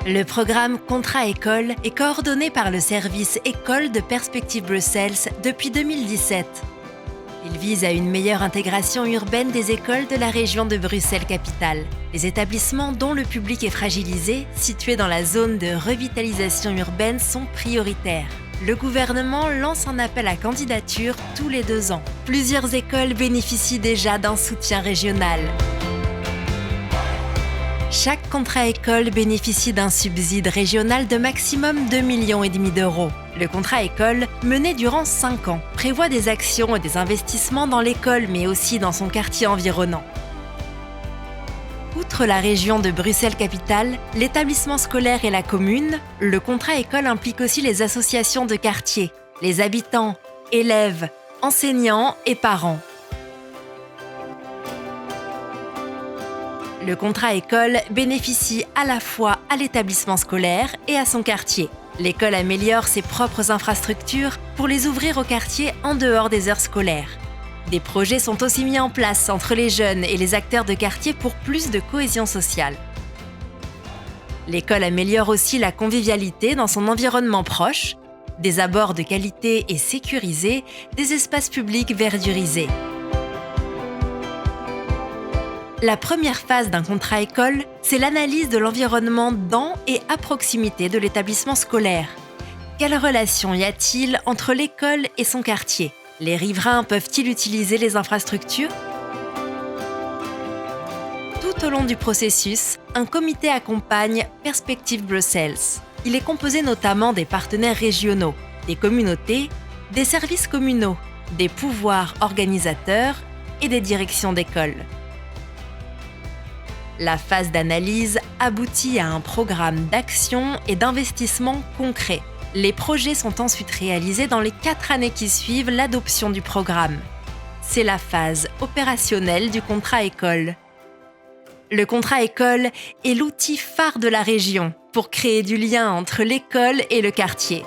Le programme Contrat École est coordonné par le service École de Perspective Bruxelles depuis 2017. Il vise à une meilleure intégration urbaine des écoles de la région de Bruxelles-Capitale. Les établissements dont le public est fragilisé, situés dans la zone de revitalisation urbaine, sont prioritaires. Le gouvernement lance un appel à candidature tous les 2 ans. Plusieurs écoles bénéficient déjà d'un soutien régional. Chaque contrat école bénéficie d'un subside régional de maximum 2,5 millions d'euros. Le contrat école, mené durant 5 ans, prévoit des actions et des investissements dans l'école, mais aussi dans son quartier environnant. Outre la région de Bruxelles-Capitale, l'établissement scolaire et la commune, le contrat école implique aussi les associations de quartier, les habitants, élèves, enseignants et parents. Le contrat école bénéficie à la fois à l'établissement scolaire et à son quartier. L'école améliore ses propres infrastructures pour les ouvrir au quartier en dehors des heures scolaires. Des projets sont aussi mis en place entre les jeunes et les acteurs de quartier pour plus de cohésion sociale. L'école améliore aussi la convivialité dans son environnement proche, des abords de qualité et sécurisés, des espaces publics verdurisés. La première phase d'un contrat école, c'est l'analyse de l'environnement dans et à proximité de l'établissement scolaire. Quelle relation y a-t-il entre l'école et son quartier ? Les riverains peuvent-ils utiliser les infrastructures ? Tout au long du processus, un comité accompagne Perspective Bruxelles. Il est composé notamment des partenaires régionaux, des communautés, des services communaux, des pouvoirs organisateurs et des directions d'école. La phase d'analyse aboutit à un programme d'action et d'investissement concret. Les projets sont ensuite réalisés dans les 4 années qui suivent l'adoption du programme. C'est la phase opérationnelle du contrat école. Le contrat école est l'outil phare de la région pour créer du lien entre l'école et le quartier.